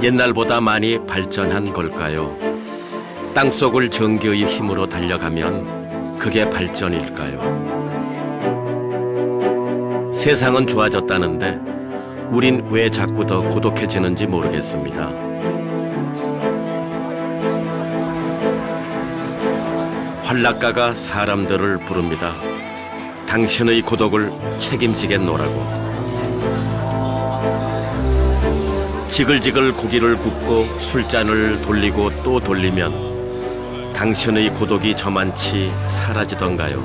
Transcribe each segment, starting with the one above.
옛날보다 많이 발전한 걸까요? 땅속을 전기의 힘으로 달려가면 그게 발전일까요? 세상은 좋아졌다는데 우린 왜 자꾸 더 고독해지는지 모르겠습니다. 활락가가 사람들을 부릅니다. 당신의 고독을 책임지겠노라고. 지글지글 고기를 굽고 술잔을 돌리고 또 돌리면 당신의 고독이 저만치 사라지던가요?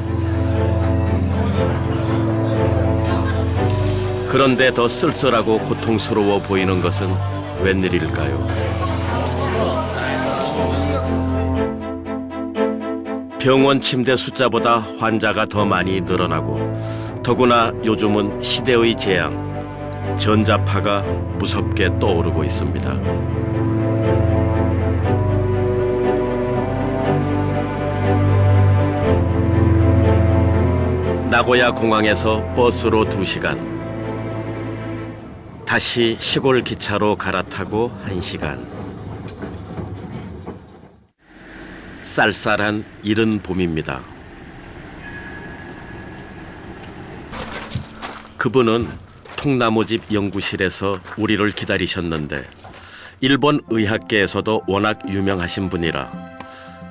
그런데 더 쓸쓸하고 고통스러워 보이는 것은 웬일일까요? 병원 침대 숫자보다 환자가 더 많이 늘어나고 더구나 요즘은 시대의 재앙, 전자파가 무섭게 떠오르고 있습니다. 나고야 공항에서 버스로 2시간, 다시 시골 기차로 갈아타고 1시간. 쌀쌀한 이른 봄입니다. 그분은 통나무집 연구실에서 우리를 기다리셨는데 일본 의학계에서도 워낙 유명하신 분이라,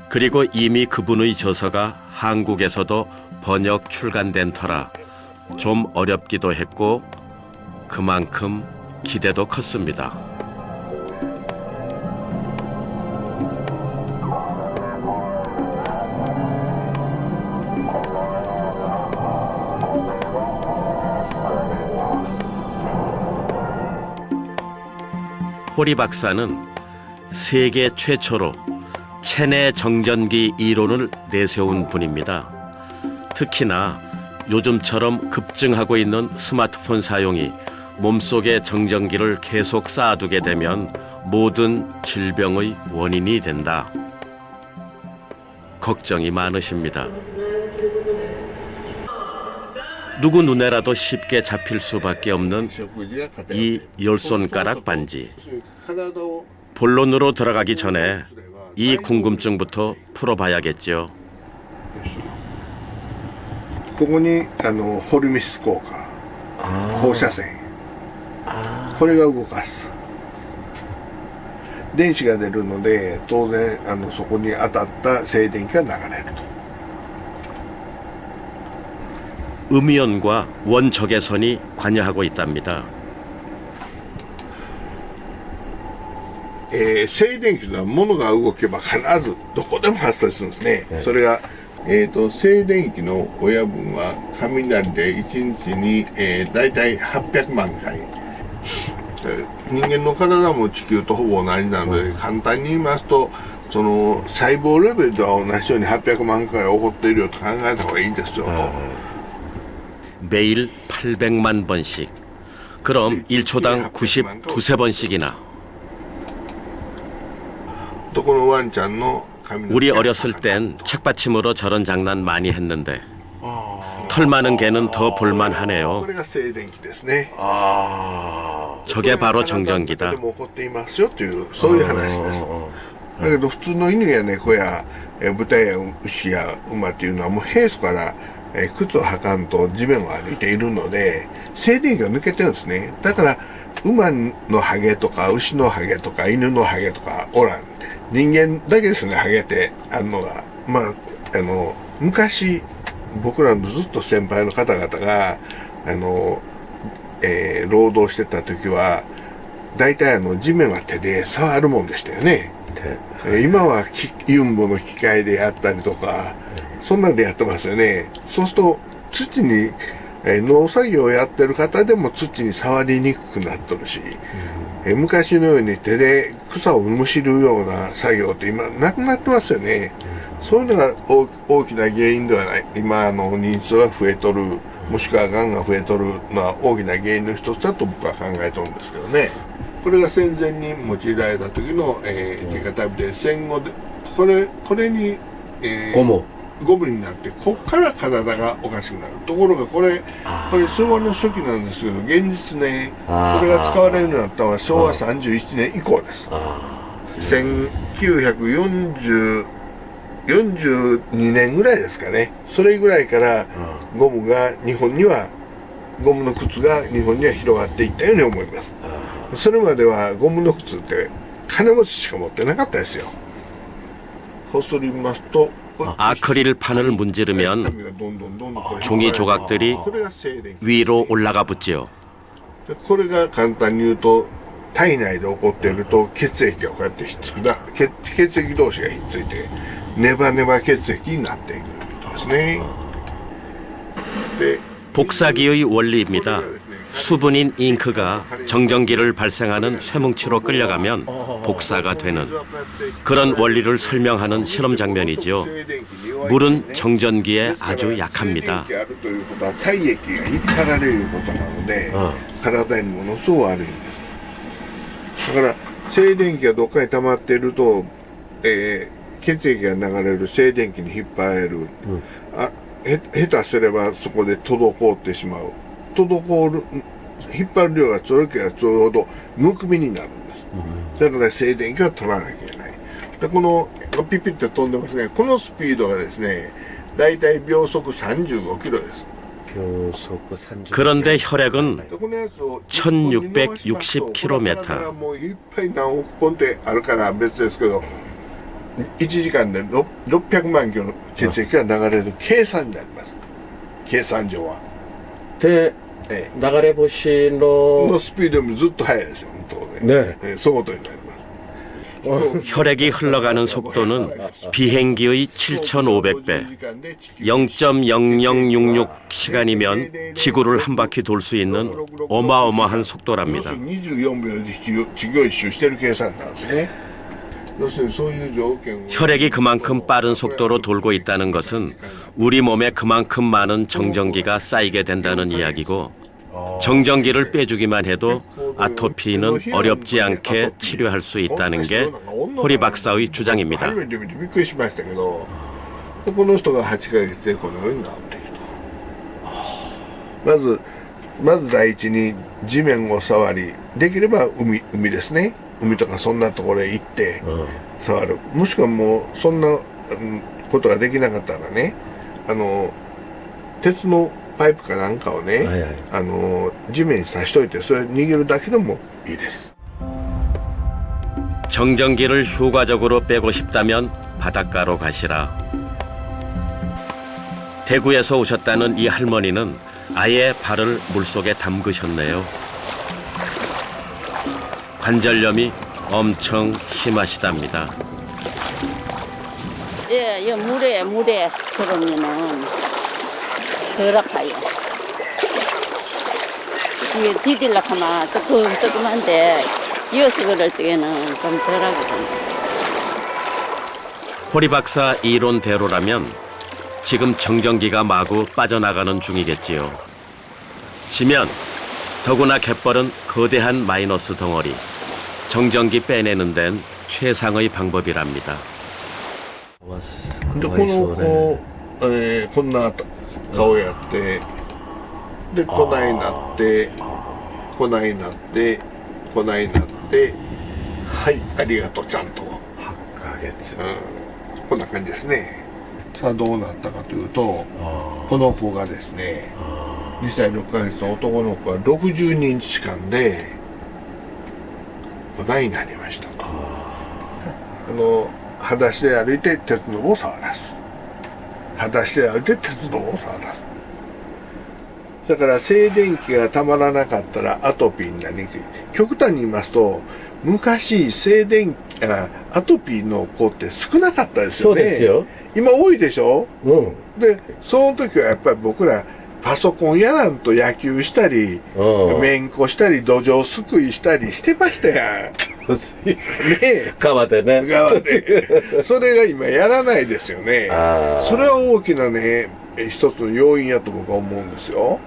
그리고 이미 그분의 저서가 한국에서도 번역 출간된 터라 좀 어렵기도 했고 그만큼 기대도 컸습니다. 호리 박사는 세계 최초로 체내 정전기 이론을 내세운 분입니다. 특히나 요즘처럼 급증하고 있는 스마트폰 사용이 몸속에 정전기를 계속 쌓아두게 되면 모든 질병의 원인이 된다. 걱정이 많으십니다. 누구 눈에라도 쉽게 잡힐 수밖에 없는 이 10손가락 반지. 본론으로 들어가기 전에 이 궁금증부터 풀어봐야겠죠. ここにホルミス効果、放射線、これが動かす。電子が出るので当然そこに当たった静電気が流れると。 음이온과 원적외선이 관여하고 있답니다. 静電気というのは物が動けば必ずどこでも発生するんですね。それが静電気の親分は雷で1日に、だいたい800万回。人間の体も地球とほぼ同じなので、簡単に言いますとその細胞レベルとは同じように800万回起こっているよと考えた方がいいんですよ。 매일 800만 번씩. 그럼 1초당 92~93번씩이나. 우리 어렸을 땐 책받침으로 저런 장난 많이 했는데 털 많은 개는 더 볼만하네요. 저게 바로 정전기다. だけど普通の犬や猫や豚や牛や馬っていうのはもう平素から靴を履かんと地面を歩いているので静電気が抜けてるんですね。だから馬のハゲとか牛のハゲとか犬のハゲとかおらん。人間だけですね、ハゲてあるのが。まあ昔僕らのずっと先輩の方々が労働してた時は大体地面は手で触るもんでしたよね。今はユンボの機械でやったりとか、そんなんでやってますよね。そうすると土に農作業をやってる方でも土に触りにくくなっとるし、昔のように手で草をむしるような作業って今なくなってますよね。そういうのが大きな原因ではない。今認知症が増えとる、もしくはがんが増えとるのは大きな原因の一つだと僕は考えとるんですけどね。これが戦前に用いられた時の手形火で戦後でこれにゴムゴムになってこっから体がおかしくなる。ところがこれ昭和の初期なんですけど、現実ねこれが使われるようになったのは昭和31年以降です。1942年ぐらいですかね。それぐらいからゴムの靴が日本には広がっていったように思います。それまではゴムの靴って金持ちしか持ってなかったですよ。こすりますと 아크릴판을 문지르면 종이 조각들이 위로 올라가 붙지요. これが簡単に言うと体内で起こっていると血液がこうやってひっつくな、血液同士がひっついてネバネバ血液になっていくことですね。で 복사기의 원리입니다. 수분인 잉크가 정전기를 발생하는 쇠뭉치로 끌려가면 복사가 되는 그런 원리를 설명하는 실험 장면이지요. 물은 정전기에 아주 약합니다. 体液が引っ張られることなので体にものすごく悪いんです。だから静電気がどっかに溜まっていると、血液が流れる静電気に引っ張られる、下手すればそこで滞ってしまう。引っ張る量がちょろければちょうほどむくみになるんです。だから静電気は取らなきゃいけない。でこのピピッと飛んでますね。このスピードがですねだいたい秒速35キロです。 그런데 혈액은 このやつを 1660km. もういっぱい何億本ってあるから別ですけど1時間で600万キロの血液が流れる計算になります。計算上は。で、流れ星のスピードよりもずっと速いですよ。本当ね。そういうことになります。 혈액이 흘러가는 속도는 비행기의 7,500배, 0.0066시간이면 지구를 한 바퀴 돌 수 있는 어마어마한 속도랍니다. 24秒で地球一周してる計算なんですね。 혈액이 그만큼 빠른 속도로 돌고 있다는 것은 우리 몸에 그만큼 많은 정전기가 쌓이게 된다는 이야기고 정전기를 빼주기만 해도 아토피는 어렵지 않게 치료할 수 있다는 게 호리 박사의 주장입니다. 初めて見てびっくりしましたけど、この人が8ヶ月でこのように治っていると。まず第一に地面を触り、できれば海ですね。海とかそんなところへ行って触る。もしくはもうそんなことができなかったらね、鉄のパイプかなんかをね、地面に刺しといてそれ握るだけでもいいです。 정전기를 효과적으로 빼고 싶다면 바닷가로 가시라. 대구에서 오셨다는 이 할머니는 아예 발을 물속에 담그셨네요. 관절염이 엄청 심하시답니다. 예, 이 물에 들으면은 덜 아파요. 이게 디딜라 하면 뜨끔뜨끔한데 이어서 그럴 적에는 좀 덜 하거든요. 호리 박사 이론대로라면 지금 정전기가 마구 빠져나가는 중이겠지요. 지면 더구나 갯벌은 거대한 마이너스 덩어리. 정전기 빼내는 데는 최상의 방법이랍니다. でこの子、こんな顔やってでこないなってこないなってこないなってはいありがとうちゃんと8ヶ月、こんな感じですね。さあどうなったかというとこの子がですね2歳6ヶ月の男の子は60日間でこないになりましたと。裸足で歩いて鉄の棒を触らす。裸足で歩いて鉄の棒を触らす。だから静電気がたまらなかったらアトピーになりにくい。極端に言いますと昔アトピーの子って少なかったですよね。そうですよ。今多いでしょ。うん。でその時はやっぱり僕らパソコンやらんと野球したりめんこしたり土壌すくいしたりしてましたやん。ねえ川でね。側でそれが今やらないですよね。それは大きなね一つの要因やと僕は思うんですよ。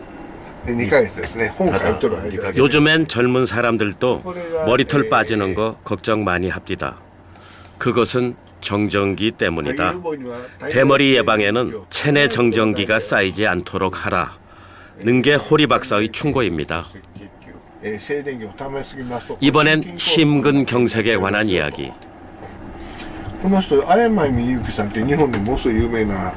で2ヶ月ですね。本書いてる間 요즘엔 젊은 사람들도 머리털 빠지는 거 걱정 많이 합니다. 그것은 정전기 때문이다. 대머리 예방에는 체내 정전기가 쌓이지 않도록 하라는 게 호리 박사의 충고입니다. 이번엔 심근경색에 관한 이야기. この人綾間みゆきさんって日本でものすごい有名な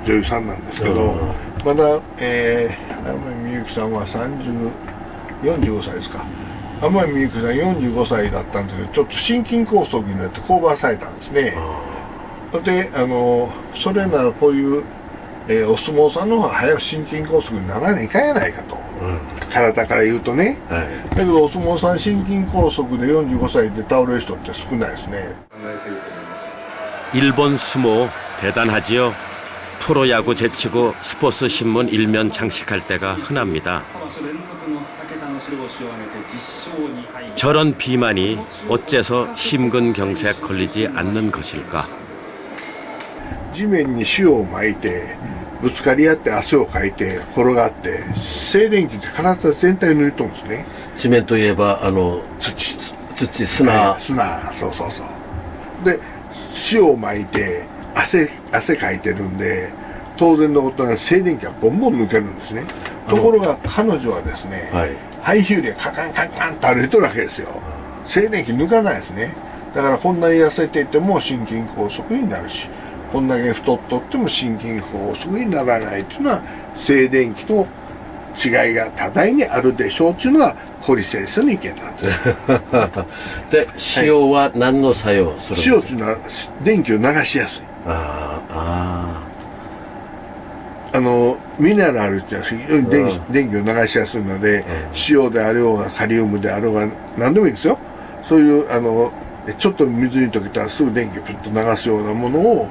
女優さんなんですけど、まだ、綾間みゆきさんは45歳ですか。天海みゆきさん45歳だったんですけど、ちょっと心筋梗塞になって降板されたんですね。でそれならこういう、お相撲さんの方が早く心筋梗塞にならないかんやないかと、体から言うとね、だけどお相撲さん心筋梗塞で45歳で倒れる人って少ないですね。 일본 스모 대단하지요. 프로야구 제치고 스포츠 신문 일면 장식할 때가 흔합니다. 저런 비만이 어째서 심근경색 걸리지 않는 것일까? 地面に塩をまいてぶつかり合って汗をかいて転がって静電気で体全体を抜いとるんですね。 지멘といえば土砂、砂、そうそうそう。で塩をまいて汗かいてるんで当然のことが静電気がボンボン抜けるんですね。ところが彼女はですね、ハイヒールでカカンカンカンと歩いてるわけですよ。静電気抜かないですね。だからこんなに痩せていても心筋梗塞になるし、こんだけ太っとっても心筋梗塞にならないというのは静電気と違いが多大にあるでしょうというのが堀先生の意見なんです。で、塩は何の作用をするんですか？塩というのは電気を流しやすい。ミネラルっていうのは電気を流しやすいので、塩であろうがカリウムであろうが何でもいいんですよ。そういうちょっと水に溶けたらすぐ電気をプッと流すようなものを、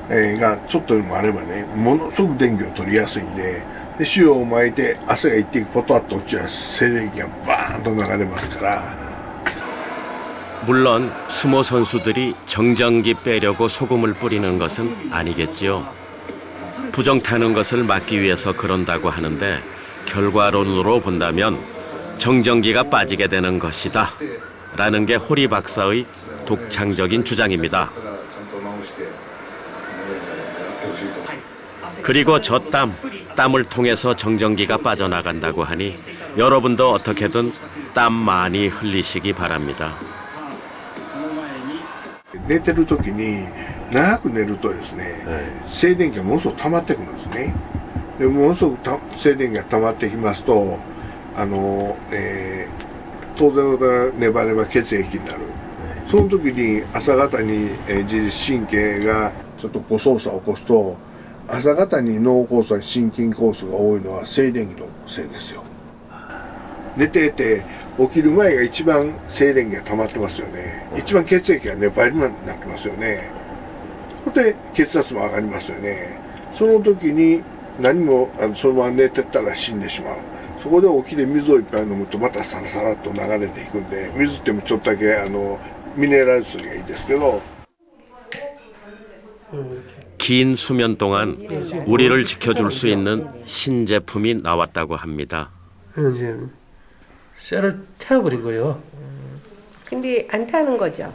がちょっとでもあればね、ものすごく電気を取りやすいんで、塩をまいて汗が一滴ポタッと落ちは静電気がバーンと流れますから。 물론 스모 선수들이 정전기 빼려고 소금을 뿌리는 것은 아니겠지요. 부정 타는 것을 막기 위해서 그런다고 하는데 결과론으로 본다면 정전기가 빠지게 되는 것이다 라는 게 호리 박사의 독창적인 주장입니다. 그리고 저 땀을 통해서 정전기가 빠져나간다고 하니 여러분도 어떻게든 땀 많이 흘리시기 바랍니다. 寝てる時に長く寝るとですね、静電気がものすごく溜まってくるんですね。でものすごく静電気が溜まってきますと当然ネバネバ血液になる。その時に朝方に自律神経がちょっと誤操作を起こすと朝方に脳梗塞心筋梗塞が多いのは静電気のせいですよ。寝ていて起きる前が一番静電気が溜まってますよね。一番血液がネバネバになってますよね。で血圧も上がりますよね。その時に何もそのまま寝てたら死んでしまう。そこで起きて水をいっぱい飲むとまたサラサラっと流れていくんで、水ってもちょっとだけミネラル水がいいですけど。 긴 수면 동안 우리를 지켜줄 수 있는 신제품이 나왔다고 합니다. 이제 쇠를 태워버린 거예요. 근데 안 타는 거죠?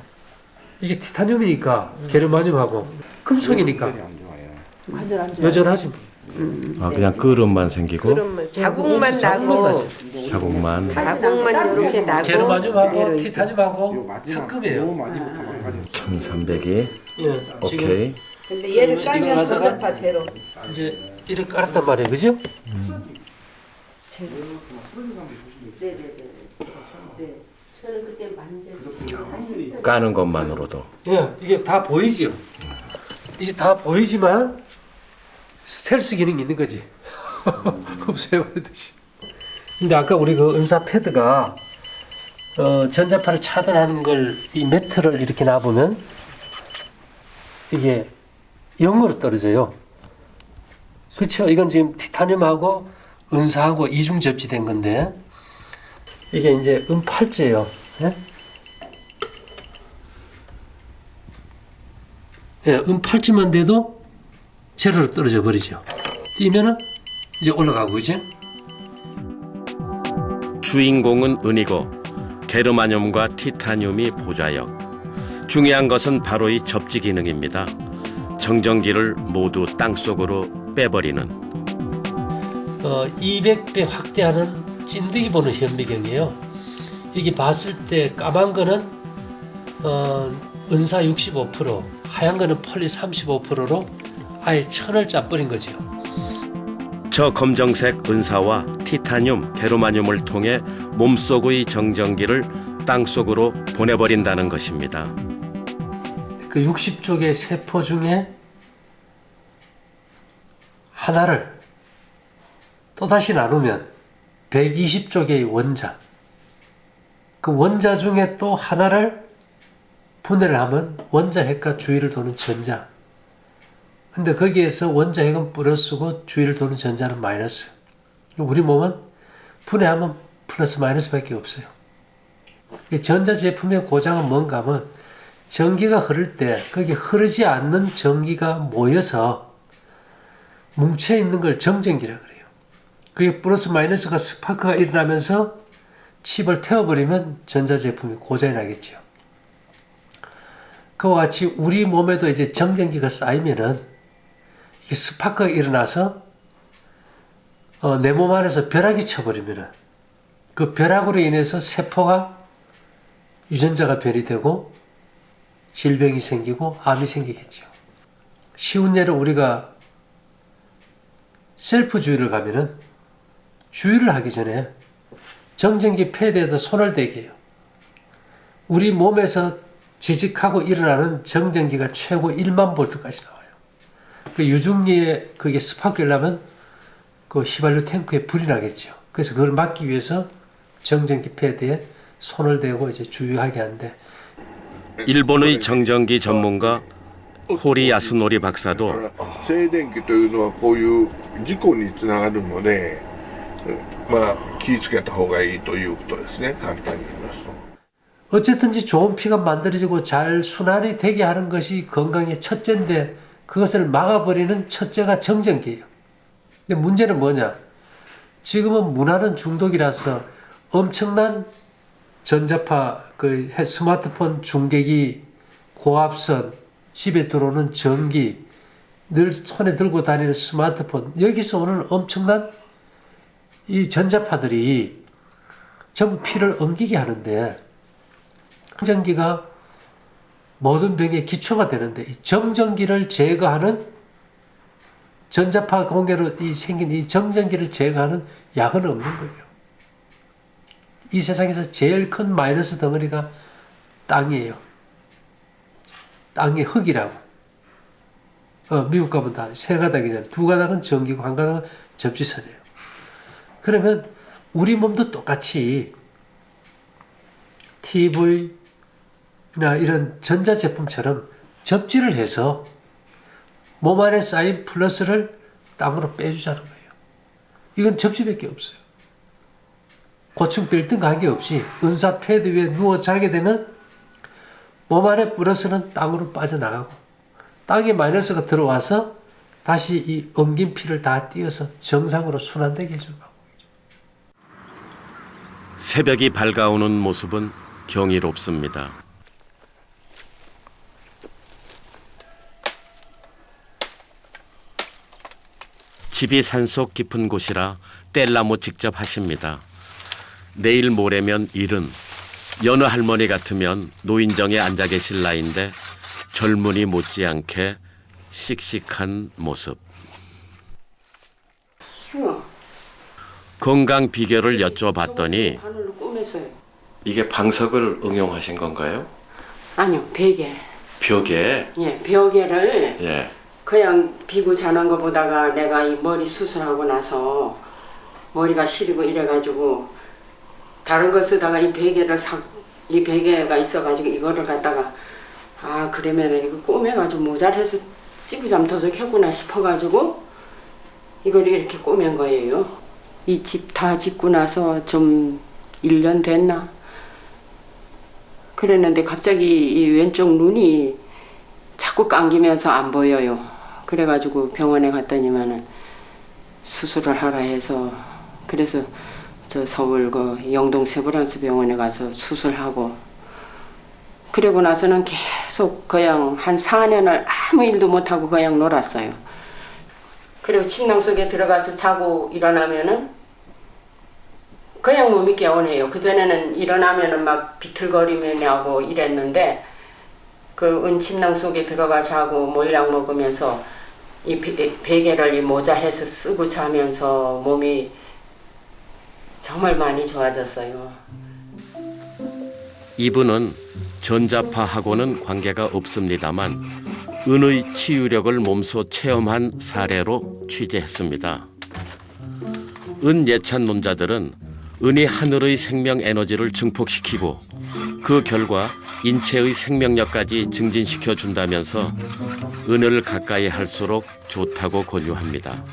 이게 티타늄이니까 게르마늄하고 금속이니까 여전하지. 그냥 끄름만 생기고 그러면 자국만 나고 자국만 이렇게 나고 게르마늄하고 티타늄하고 합금이에요. 1300이 예, 오케이. 근데 얘를 이거 깔면 가져가- 전자파 제로. 이제 이렇게 깔았단 말이에요, 그죠? 저는 그때 만져 까는 것만으로도 예, 이게 다 보이지요. 이게 다 보이지만 스텔스 기능이 있는 거지. 없애버리듯이. 근데 아까 우리 그 은사 패드가 전자파를 차단하는 걸 이 매트를 이렇게 놔보면 이게 0으로 떨어져요. 그렇죠? 이건 지금 티타늄하고 은사하고 이중 접지된 건데 이게 이제 은팔찌예요. 예? 예, 은팔찌만 돼도 제로로 떨어져 버리죠. 뛰면은 이제 올라가고, 그죠? 주인공은 은이고 게르마늄과 티타늄이 보좌역. 중요한 것은 바로 이 접지 기능입니다. 정전기를 모두 땅속으로 빼버리는 200배 확대하는 찐득이 보는 현미경이에요. 이게 봤을 때 까만 거는 은사 65%, 하얀 거는 폴리 35%로 아예 천을 짜버린 거죠. 저 검정색 은사와 티타늄, 게르마늄을 통해 몸속의 정전기를 땅속으로 보내버린다는 것입니다. 그 60쪽의 세포 중에 하나를 또다시 나누면 120쪽의 원자, 그 원자 중에 또 하나를 분해를 하면 원자핵과 주위를 도는 전자. 근데 거기에서 원자핵은 플러스고 주위를 도는 전자는 마이너스. 우리 몸은 분해하면 플러스 마이너스밖에 없어요. 이 전자제품의 고장은 뭔가 하면 전기가 흐를 때 거기 흐르지 않는 전기가 모여서 뭉쳐있는 걸 정전기라 그래요. 그게 플러스 마이너스가 스파크가 일어나면서 칩을 태워버리면 전자제품이 고장이 나겠죠. 그와 같이 우리 몸에도 이제 정전기가 쌓이면은 이게 스파크가 일어나서 내 몸 안에서 벼락이 쳐버리면은 그 벼락으로 인해서 세포가 유전자가 변이 되고 질병이 생기고 암이 생기겠죠. 쉬운 예로 우리가 셀프 주유를 가면은 주유를 하기 전에 정전기 패드에다 손을 대게 해요. 우리 몸에서 지직하고 일어나는 정전기가 최고 1만 볼트까지 나와요. 그 유중리에 그게 스파크를 나면 그 휘발유 탱크에 불이 나겠죠. 그래서 그걸 막기 위해서 정전기 패드에 손을 대고 이제 주유하게 하는데 일본의 정전기 전문가 호리 야스노리 박사도 静電気というのはこういう事故につながるので、まあ気をつけた方がいいということですね。簡単に言いますと。 어쨌든지 좋은 피가 만들어지고 잘 순환이 되게 하는 것이 건강의 첫째인데 그것을 막아버리는 첫째가 정전기예요. 근데 문제는 뭐냐? 지금은 문화는 중독이라서 엄청난 전자파, 그 스마트폰 중계기, 고압선, 집에 들어오는 전기, 늘 손에 들고 다니는 스마트폰, 여기서 오는 엄청난 이 전자파들이 전부 피를 엉키게 하는데 정전기가 모든 병의 기초가 되는데 이 정전기를 제거하는 전자파 공해로 생긴 이 정전기를 제거하는 약은 없는 거예요. 이 세상에서 제일 큰 마이너스 덩어리가 땅이에요. 땅의 흙이라고. 미국 가면 다 세 가닥이잖아요. 두 가닥은 전기고 한 가닥은 접지선이에요. 그러면 우리 몸도 똑같이 TV나 이런 전자제품처럼 접지를 해서 몸 안에 쌓인 플러스를 땅으로 빼주자는 거예요. 이건 접지밖에 없어요. 고층 빌딩 관계없이 은사 패드 위에 누워 자게 되면 몸 안에 플러스는 땅으로 빠져나가고 땅에 마이너스가 들어와서 다시 이 엉긴 피를 다 띄어서 정상으로 순환되게 해주는 거예요. 새벽이 밝아오는 모습은 경이롭습니다. 집이 산속 깊은 곳이라 뗄나무 직접 하십니다. 내일 모레면 일은 여느 할머니 같으면 노인정에 앉아 계실 나이인데 젊은이 못지않게 씩씩한 모습. 건강 비결을 여쭤봤더니 바늘로 꼬맸어요. 이게 방석을 응용하신 건가요? 아니요, 베개. 벽에? 예, 벽에를 예. 그냥 비고 자는 것보다가 내가 이 머리 수술하고 나서 머리가 시리고 이래가지고 다른 거 쓰다가 이 베개가 있어가지고 이거를 갖다가 그러면은 이거 꼬매가지고 모자라서 쓰고 자면 더 좋겠구나 싶어가지고 이걸 이렇게 꼬맨 거예요. 이 집 다 짓고 나서 좀 1년 됐나? 그랬는데 갑자기 이 왼쪽 눈이 자꾸 감기면서 안 보여요. 그래가지고 병원에 갔더니만은 수술을 하라 해서 그래서 저 서울 그 영동 세브란스 병원에 가서 수술하고 그리고 나서는 계속 그냥 한 4년을 아무 일도 못하고 그냥 놀았어요. 그리고 침낭 속에 들어가서 자고 일어나면은 그냥 몸이 개운해요. 그전에는 일어나면은 막 비틀거리며 하고 이랬는데 그 은침낭 속에 들어가 자고 몰약 먹으면서 이 베개를 이 모자해서 쓰고 자면서 몸이 정말 많이 좋아졌어요. 이분은 전자파하고는 관계가 없습니다만 은의 치유력을 몸소 체험한 사례로 취재했습니다. 은 예찬 논자들은 은이 하늘의 생명 에너지를 증폭시키고 그 결과 인체의 생명력까지 증진시켜 준다면서 은을 가까이 할수록 좋다고 권유합니다.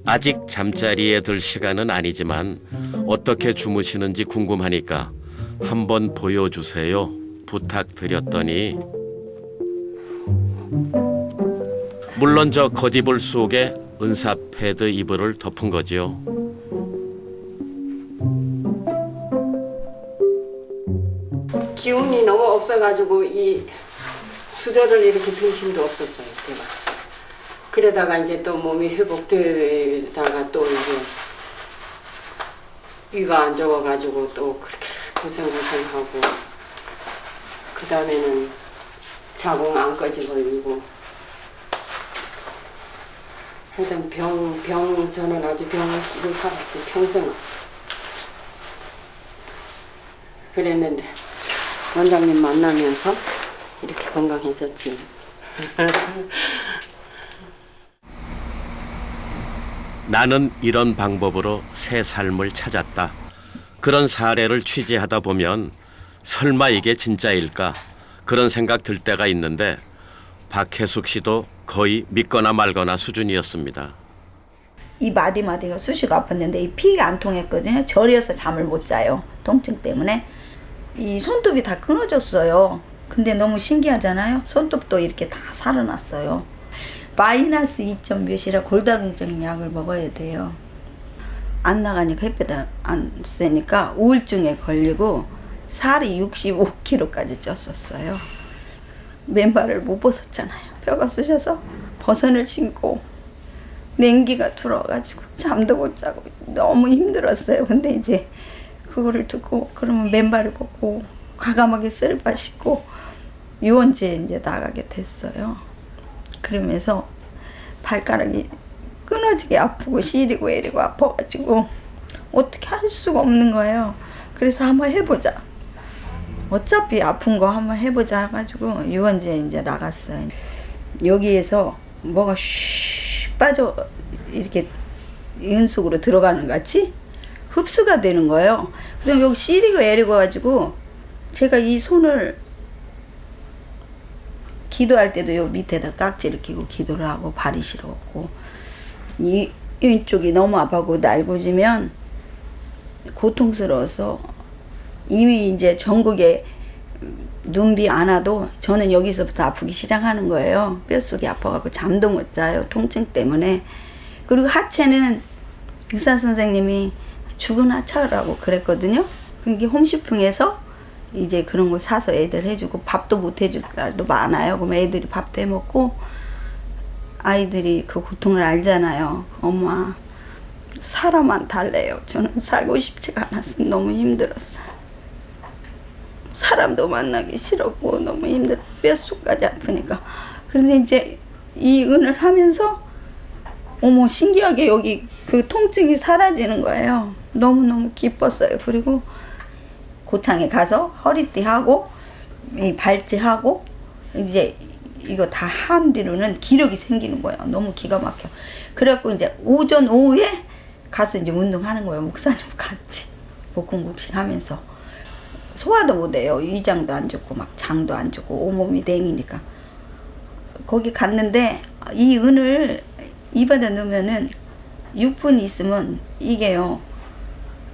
아직 잠자리에 들 시간은 아니지만 어떻게 주무시는지 궁금하니까 한번 보여주세요 부탁드렸더니 물론 저 겉이불 속에 은사 패드 이불을 덮은 거지요. 기운이 너무 없어가지고 이 수저를 이렇게 들 힘도 없었어요, 제가. 그러다가 이제 또 몸이 회복되다가 또 이제 위가 안 좋아가지고 또 그렇게 고생하고 그 다음에는 자궁 암까지 걸리고 하여튼 저는 아주 병을 끼고 살았어요, 평생. 그랬는데 원장님 만나면서 이렇게 건강해졌지. 나는 이런 방법으로 새 삶을 찾았다. 그런 사례를 취재하다 보면 설마 이게 진짜일까? 그런 생각 들 때가 있는데 박혜숙 씨도 거의 믿거나 말거나 수준이었습니다. 이 마디마디가 쑤시고 아팠는데 이 피가 안 통했거든요. 저려서 잠을 못 자요. 통증 때문에. 이 손톱이 다 끊어졌어요. 근데 너무 신기하잖아요. 손톱도 이렇게 다 살아났어요. 마이너스 2점 몇이라 골다공증 약을 먹어야 돼요. 안 나가니까 햇빛 안 쐬니까 우울증에 걸리고 살이 65kg까지 쪘었어요. 맨발을 못 벗었잖아요. 뼈가 쑤셔서 버선을 신고 냉기가 들어와가지고 잠도 못 자고 너무 힘들었어요. 근데 이제 그거를 듣고 그러면 맨발을 벗고 과감하게 쓸바 신고 유원지에 이제 나가게 됐어요. 그러면서 발가락이 끊어지게 아프고 시리고 애리고 아파가지고 어떻게 할 수가 없는 거예요. 그래서 한번 해보자. 어차피 아픈 거 한번 해보자 해가지고 유원지에 이제 나갔어요. 여기에서 뭐가 슉 빠져 이렇게 연 속으로 들어가는 것 같이 흡수가 되는 거예요. 그럼 여기 시리고 애리고 가지고 제가 이 손을 기도할 때도 요 밑에다 깍지를 끼고 기도를 하고 발이 시려웠고 이쪽이 너무 아파고 날고지면 고통스러워서 이미 이제 전국에 눈비 안 와도 저는 여기서부터 아프기 시작하는 거예요. 뼛속이 아파갖고 잠도 못 자요. 통증 때문에. 그리고 하체는 의사 선생님이 죽은 하차라고 그랬거든요. 그게 홈쇼핑에서 이제 그런 거 사서 애들 해주고 밥도 못 해줄 날도 많아요. 그럼 애들이 밥도 해먹고 아이들이 그 고통을 알잖아요. 엄마 살아만 달래요. 저는 살고 싶지가 않았어요. 너무 힘들었어요. 사람도 만나기 싫었고 너무 힘들어. 뼛속까지 아프니까. 그런데 이제 이 은을 하면서 어머 신기하게 여기 그 통증이 사라지는 거예요. 너무너무 기뻤어요. 그리고 고창에 가서 허리띠 하고 이 발찌 하고 이제 이거 다 한 뒤로는 기력이 생기는 거예요. 너무 기가 막혀. 그래갖고 이제 오전 오후에 가서 이제 운동하는 거예요. 목사님 같이 복근국식 하면서 소화도 못해요. 위장도 안 좋고 막 장도 안 좋고 온몸이 댕이니까 거기 갔는데 이 은을 입에다 넣으면은 6분 있으면 이게요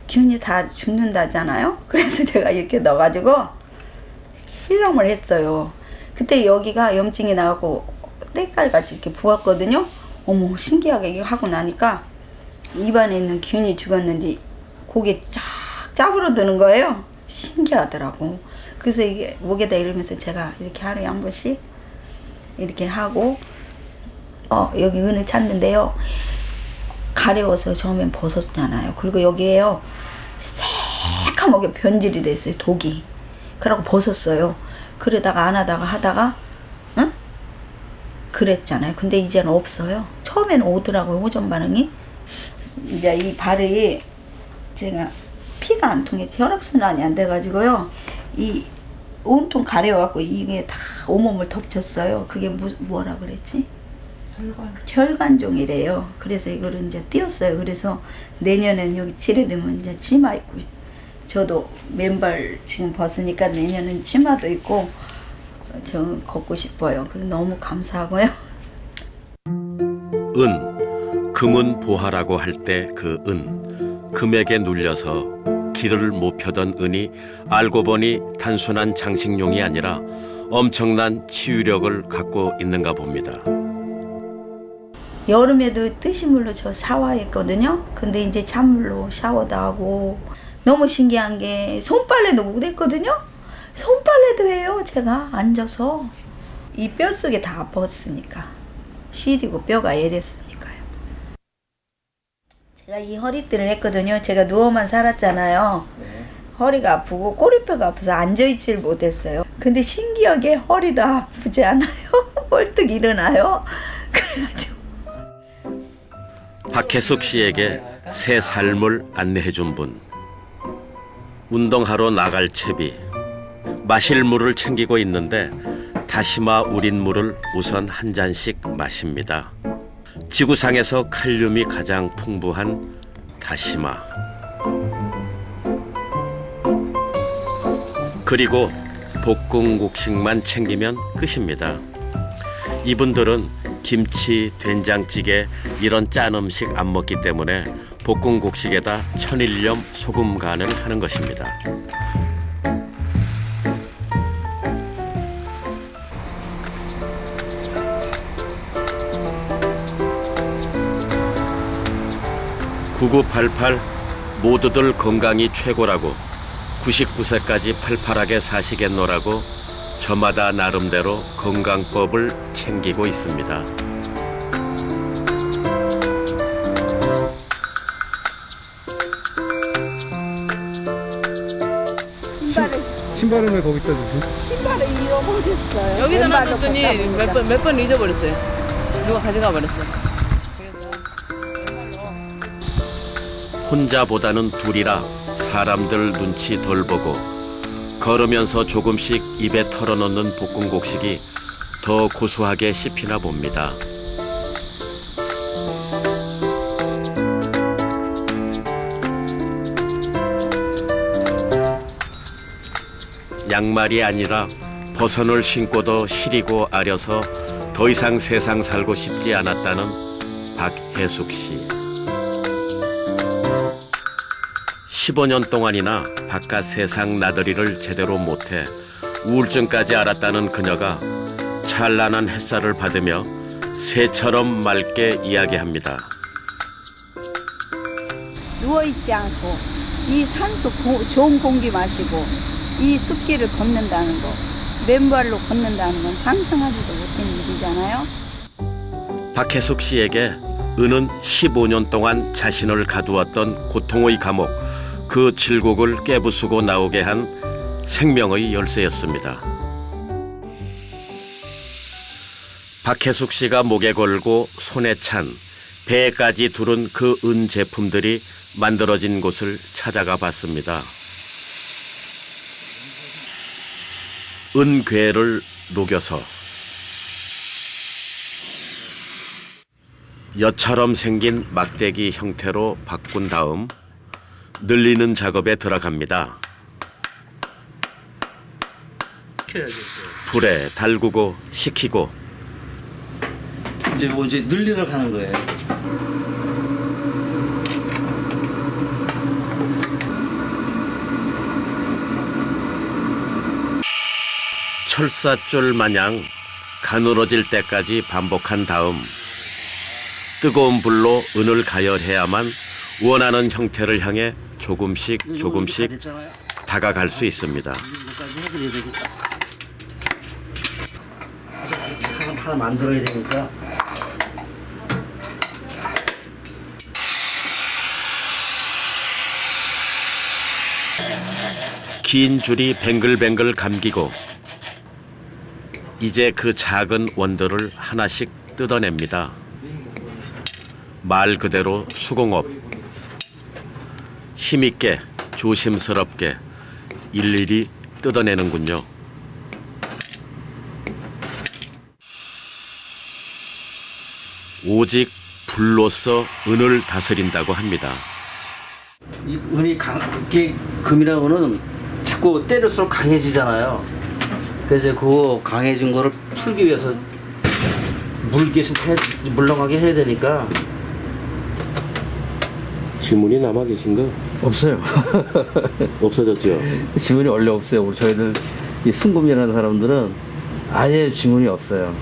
균이 다 죽는다잖아요. 그래서 제가 이렇게 넣어가지고 실험을 했어요. 그때 여기가 염증이 나고 때깔같이 이렇게 부었거든요. 어머 신기하게 이거 하고 나니까 입안에 있는 균이 죽었는지 고개 쫙 잡으러 드는 거예요. 신기하더라고. 그래서 이게 목에다 이러면서 제가 이렇게 하루에 한 번씩 이렇게 하고 여기 은을 찾는데요. 가려워서 처음엔 벗었잖아요. 그리고 여기에요. 새까맣게 변질이 됐어요. 독이. 그러고 벗었어요. 그러다가 안 하다가 응? 그랬잖아요. 근데 이제는 없어요. 처음에는 오더라고요. 호전 반응이. 이제 이 발이 제가 피가 안 통해 혈액순환이 안 돼가지고요. 이 온통 가려워갖고 이게 다 온몸을 덮쳤어요. 그게 뭐라 그랬지? 혈관종이래요. 그래서 이거를 이제 띄었어요. 그래서 내년엔 여기 치료되면 이제 치마 입고, 저도 맨발 지금 벗으니까 내년엔 치마도 입고 저 걷고 싶어요. 그래서 너무 감사하고요. 은, 금은 보화라고 할 때 그 은, 금액에 눌려서 길을 못 펴던 은이 알고 보니 단순한 장식용이 아니라 엄청난 치유력을 갖고 있는가 봅니다. 여름에도 뜨신물로 저 샤워했거든요. 근데 이제 찬물로 샤워도 하고 너무 신기한 게 손빨래도 못했거든요. 손빨래도 해요. 제가 앉아서 이 뼛속에 다 아팠으니까 시리고 뼈가 애랬으니까요. 제가 이 허리띠를 했거든요. 제가 누워만 살았잖아요. 허리가 아프고 꼬리뼈가 아파서 앉아있지를 못했어요. 근데 신기하게 허리도 아프지 않아요. 벌떡 일어나요. 그래가지고 박혜숙 씨에게 새 삶을 안내해준 분. 운동하러 나갈 채비. 마실 물을 챙기고 있는데 다시마 우린 물을 우선 한 잔씩 마십니다. 지구상에서 칼륨이 가장 풍부한 다시마. 그리고 볶음국식만 챙기면 끝입니다. 이분들은 김치, 된장찌개 이런 짠 음식 안 먹기 때문에 볶음국식에다 천일염 소금 간을 하는 것입니다. (9988) 모두들 건강이 최고라고 99세까지 팔팔하게 사시겠노라고 저마다 나름대로 건강법을 챙기고 있습니다. 신발은 왜 거기다 두지? 신발을 잃어버렸어요. 여기다 놔뒀더니 몇 번 잊어버렸어요. 누가 가져가 버렸어. 혼자보다는 둘이라 사람들 눈치 덜 보고 걸으면서 조금씩 입에 털어넣는 볶음국식이 더 고소하게 씹히나 봅니다. 양말이 아니라 버선을 신고도 시리고 아려서 더 이상 세상 살고 싶지 않았다는 박혜숙 씨. 15년 동안이나 바깥 세상 나들이를 제대로 못해 우울증까지 앓았다는 그녀가 찬란한 햇살을 받으며 새처럼 맑게 이야기합니다. 누워있지 않고 이 산소 좋은 공기 마시고 이 숲길을 걷는다는 거, 맨발로 걷는다는 건 상상하지도 못한 일이잖아요. 박혜숙 씨에게 은은 15년 동안 자신을 가두었던 고통의 감옥, 그 질곡을 깨부수고 나오게 한 생명의 열쇠였습니다. 박혜숙 씨가 목에 걸고 손에 찬 배에까지 두른 그 은 제품들이 만들어진 곳을 찾아가 봤습니다. 은괴를 녹여서 엿처럼 생긴 막대기 형태로 바꾼 다음 늘리는 작업에 들어갑니다. 불에 달구고 식히고 이제 늘리러 가는 거예요. 철사줄 마냥 가늘어질 때까지 반복한 다음 뜨거운 불로 은을 가열해야만 원하는 형태를 향해 조금씩 조금씩 다가갈 수 있습니다. 이거까지 해드려야 되겠다. 하나 만들어야 되니까. 긴 줄이 뱅글뱅글 감기고 이제 그 작은 원들을 하나씩 뜯어냅니다. 말 그대로 수공업. 힘있게 조심스럽게 일일이 뜯어내는군요. 오직 불로써 은을 다스린다고 합니다. 이 은이 이게 금이라고는 자꾸 때릴수록 강해지잖아요. 그래서 이제 그거 강해진 거를 풀기 위해서 물러가게 해야 되니까. 지문이 남아 계신 거 없어요. 없어졌죠? 지문이 원래 없어요. 우리 저희들 이 승금이라는 사람들은 아예 지문이 없어요.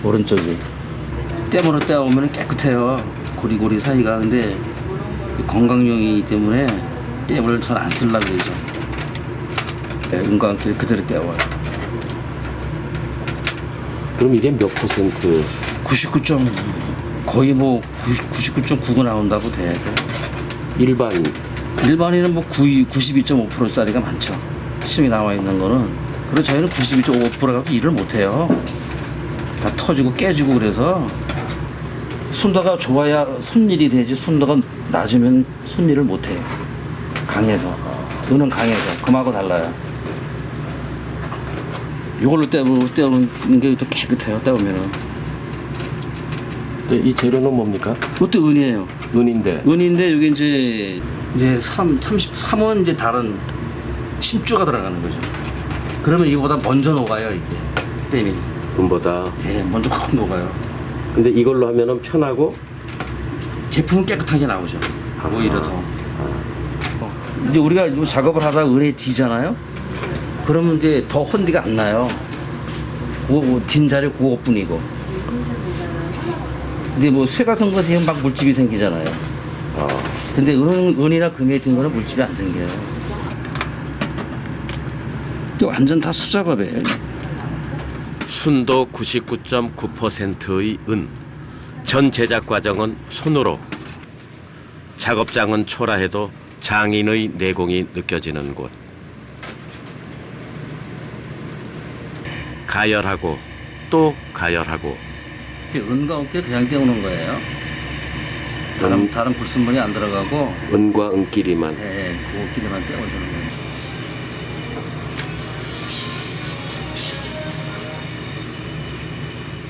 오른쪽이. 떼으로 떼어오면 깨끗해요. 고리고리 사이가. 근데 건강용이기 때문에 떼을 잘 안 쓰려고 그러죠. 은과 그대로 떼어와요. 그럼 이게 몇 퍼센트? 99. 거의 뭐 99.99 나온다고 돼. 일반인은 뭐 92.5%짜리가 많죠. 시중에 나와 있는 거는. 그래서 저희는 92.5% 갖고 일을 못 해요. 다 터지고 깨지고 그래서 순도가 좋아야 손일이 되지 순도가 낮으면 손일을 못 해요. 강해서. 은은 강해서. 금하고 달라요. 이걸로 떼우는 게 더 깨끗해요. 떼우면은. 이 재료는 뭡니까? 그것도 은이에요. 은인데. 은인데 이게 이제 33은 이제 다른 심주가 들어가는 거죠. 그러면 이거보다 먼저 녹아요, 이게. 땜이. 은보다. 예, 먼저 콕 녹아요. 근데 이걸로 하면은 편하고 제품은 깨끗하게 나오죠. 오히려 더. 이제 우리가 뭐 작업을 하다가 은에 뒤잖아요. 그러면 이제 더 혼디가 안 나요. 딘 자리 그것뿐이고. 근데 뭐 쇠 같은 거 되면 막 물집이 생기잖아요. 근데 은이나 금에 든 거는 물집이 안 생겨요. 완전 다 수작업이에요. 순도 99.9%의 은. 전 제작 과정은 손으로. 작업장은 초라해도 장인의 내공이 느껴지는 곳. 가열하고 또 가열하고. 은과 은끼리 그냥 떼우는 거예요. 다른 불순물이 안 들어가고. 은과 은끼리만. 네, 그거끼리만 떼어주는 거예요.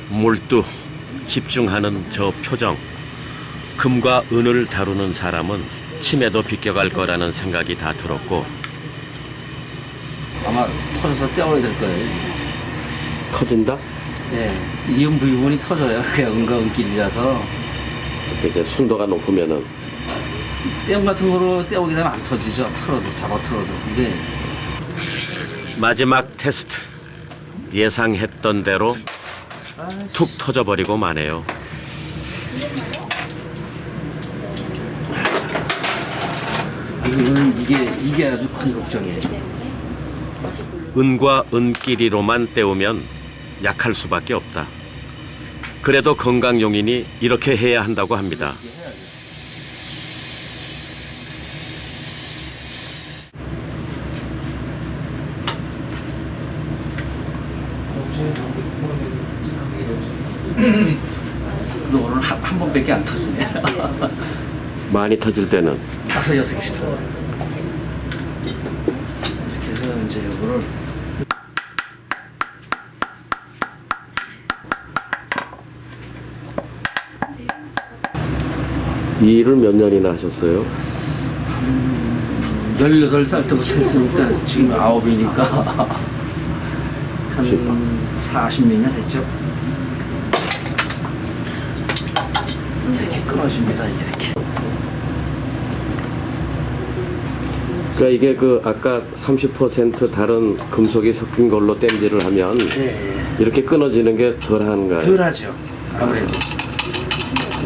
몰두 집중하는 저 표정. 금과 은을 다루는 사람은 치매도 비껴갈 거라는 생각이 다 들었고 아마 터져서 떼어야 될 거예요. 터진다? 네, 이은 부분이 터져요. 그냥 은과 은끼리라서. 이제 순도가 높으면은. 떼움 같은 거로 떼오게 되면 안 터지죠. 잡아 틀어도. 근데 마지막 테스트. 예상했던 대로 툭 터져버리고 마네요. 이게 아주 큰 걱정이에요. 은과 은끼리로만 때우면 약할 수밖에 없다. 그래도 건강용이니 이렇게 해야 한다고 합니다. 근데 오늘 한 번밖에 안 터지네. 많이 터질 때는 5, 6개씩 터져요. 이렇게 해서 이제 이거를 이 일을 몇 년이나 하셨어요? 18살 때부터 했으니까 지금 9이니까 한 40몇 년 했죠. 이렇게 끊어집니다. 이렇게. 그러니까 이게 그 아까 30% 다른 금속이 섞인 걸로 땜질을 하면 이렇게 끊어지는 게 덜한가요? 덜하죠. 아무래도.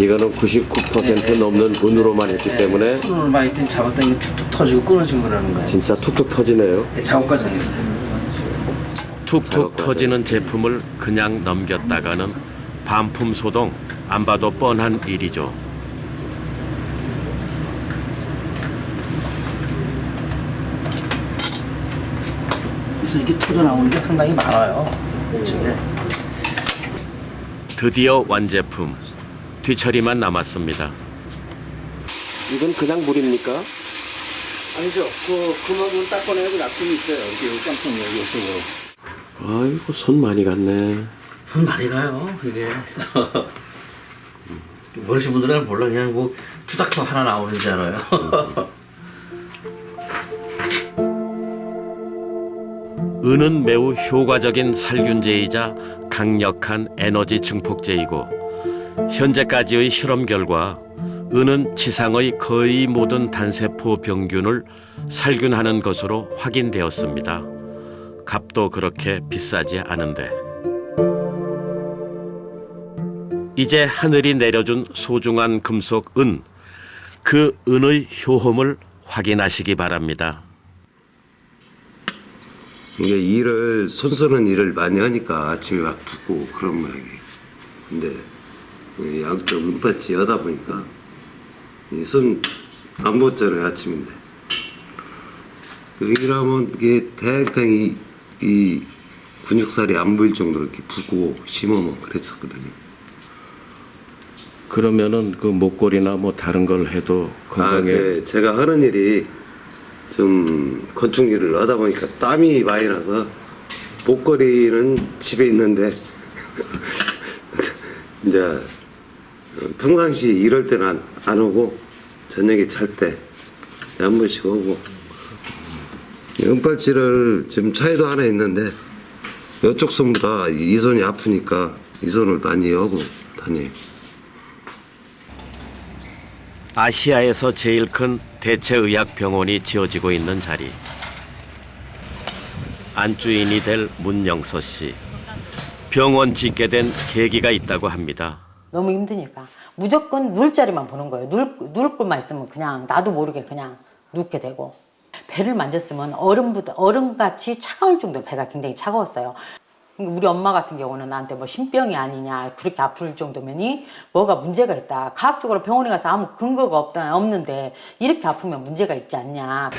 이거는 99% 넘는 은으로만 했기 때문에 손을 많이 뜨면 잡았더니 툭툭 터지고 끊어지고 그러는 거예요. 진짜 툭툭 터지네요. 작업 과정이에요. 툭툭 터지는 제품을 그냥 넘겼다가는 반품 소동, 안 봐도 뻔한 일이죠. 그래서 이게 터져 나오는 게 상당히 많아요. 이쪽에. 드디어 완제품, 뒤처리만 남았습니다. 이건 그냥 물입니까? 아니죠. 그만큼 닦아내고 납품이 있어요. 이렇게 깜짝 이쪽으로. 아이고 손 많이 갔네. 손 많이 가요. 이게. 모르시는 분들은 몰라. 그냥 뭐 투닥터 하나 나오는 줄 알아요. 은은 매우 효과적인 살균제이자 강력한 에너지 증폭제이고 현재까지의 실험 결과 은은 지상의 거의 모든 단세포 병균을 살균하는 것으로 확인되었습니다. 값도 그렇게 비싸지 않은데. 이제 하늘이 내려준 소중한 금속 은, 그 은의 효험을 확인하시기 바랍니다. 이게 일을 손 쓰는 일을 많이 하니까 아침에 막 붓고 그런 모양이. 근데 양쪽 은받지 하다 보니까 손 안 붓잖아요 아침인데. 일하면 이게 탱탱 이 근육살이 안 보일 정도로 이렇게 붓고 심으면 그랬었거든요. 그러면은 그 목걸이나 뭐 다른 걸 해도 건강에 제가 하는 일이 좀 건축 일을 하다 보니까 땀이 많이 나서 목걸이는 집에 있는데 이제 평상시 이럴 때는 안 오고 저녁에 잘 때 한 번씩 오고 은팔찌를 지금 차에도 하나 있는데 이쪽 손보다 이 손이 아프니까 이 손을 많이 하고 다녀요. 아시아에서 제일 큰 대체의학병원이 지어지고 있는 자리. 안주인이 될 문영서 씨. 병원 짓게 된 계기가 있다고 합니다. 너무 힘드니까 무조건 누울 자리만 보는 거예요. 누울 곳만 있으면 그냥 나도 모르게 그냥 눕게 되고, 배를 만졌으면 얼음같이 차가울 정도 배가 굉장히 차가웠어요. 우리 엄마 같은 경우는 나한테 뭐 신병이 아니냐, 그렇게 아플 정도면이 뭐가 문제가 있다. 과학적으로 병원에 가서 아무 근거가 없는데 이렇게 아프면 문제가 있지 않냐.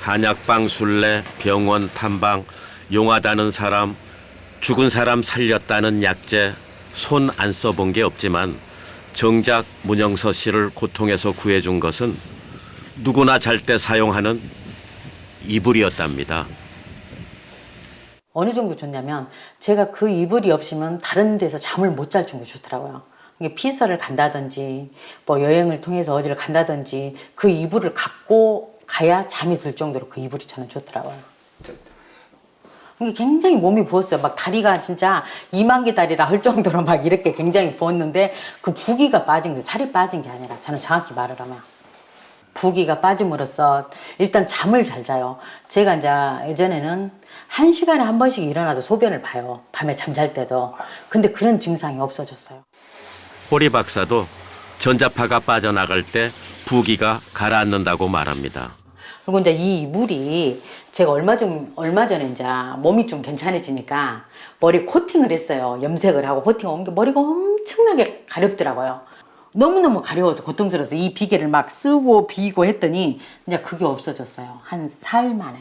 한약방 순례, 병원 탐방, 용하다는 사람, 죽은 사람 살렸다는 약재, 손 안 써본 게 없지만 정작 문영서 씨를 고통에서 구해준 것은 누구나 잘 때 사용하는 이불이었답니다. 어느 정도 좋냐면 제가 그 이불이 없으면 다른 데서 잠을 못 잘 정도 좋더라고요. 이게 피서를 간다든지 뭐 여행을 통해서 어디를 간다든지 그 이불을 갖고 가야 잠이 들 정도로 그 이불이 저는 좋더라고요. 이게 굉장히 몸이 부었어요. 막 다리가 진짜 2만 개 다리라 할 정도로 막 이렇게 굉장히 부었는데 그 부기가 빠진 거예요. 살이 빠진 게 아니라, 저는 정확히 말을 하면 부기가 빠짐으로써 일단 잠을 잘 자요. 제가 이제 예전에는 1시간에 한 번씩 일어나서 소변을 봐요. 밤에 잠잘 때도. 근데 그런 증상이 없어졌어요. 호리 박사도 전자파가 빠져나갈 때 부기가 가라앉는다고 말합니다. 그리고 이제 이 이불이 제가 얼마 전에 이제 몸이 좀 괜찮아지니까 머리 코팅을 했어요. 염색을 하고 코팅을 한 게 머리가 엄청나게 가렵더라고요. 너무너무 가려워서 고통스러워서 이 비계를 막 쓰고 비고 했더니 이제 그게 없어졌어요. 한 사흘 만에.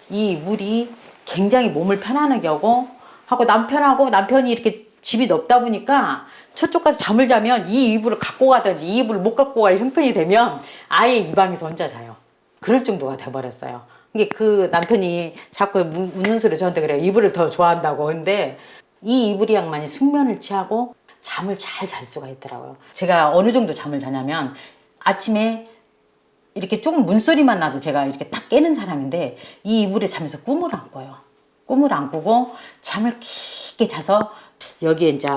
이 이불이 굉장히 몸을 편안하게 하고 남편이 이렇게 집이 넓다 보니까 저쪽 가서 잠을 자면 이 이불을 갖고 가든지 이 이불을 못 갖고 갈 형편이 되면 아예 이 방에서 혼자 자요. 그럴 정도가 돼버렸어요. 이게 그 남편이 자꾸 웃는 소리 저한테 그래요. 이불을 더 좋아한다고. 근데 이 이불이야만이 숙면을 취하고 잠을 잘 잘 수가 있더라고요. 제가 어느 정도 잠을 자냐면 아침에 이렇게 조금 문소리만 나도 제가 이렇게 딱 깨는 사람인데 이 이불에 자면서 꿈을 안 꿔요. 꿈을 안 꾸고 잠을 깊게 자서 여기에 이제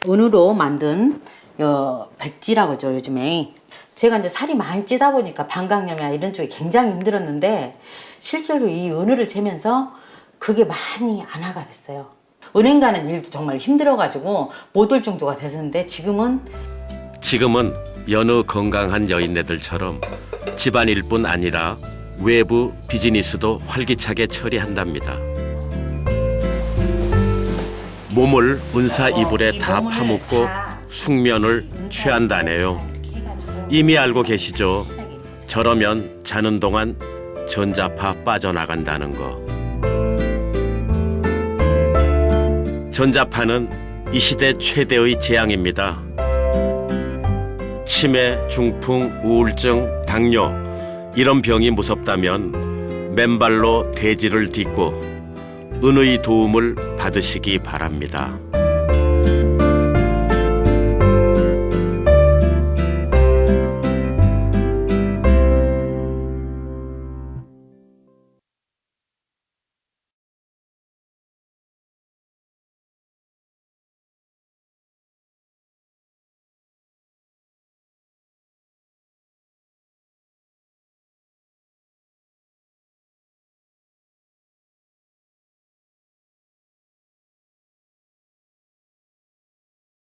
은으로 만든 백지라고 하죠, 요즘에. 제가 이제 살이 많이 찌다 보니까 방광염이나 이런 쪽이 굉장히 힘들었는데 실제로 이 은으를 재면서 그게 많이 안화가 됐어요. 은행 가는 일도 정말 힘들어가지고 못 올 정도가 됐었는데 지금은 여느 건강한 여인네들처럼 집안일뿐 아니라 외부 비즈니스도 활기차게 처리한답니다. 몸을 은사 이불에 다 파묻고 숙면을 취한다네요. 이미 알고 계시죠? 저러면 자는 동안 전자파 빠져나간다는 거. 전자파는 이 시대 최대의 재앙입니다. 치매, 중풍, 우울증, 당뇨 이런 병이 무섭다면 맨발로 대지를 딛고 은의 도움을 받으시기 바랍니다.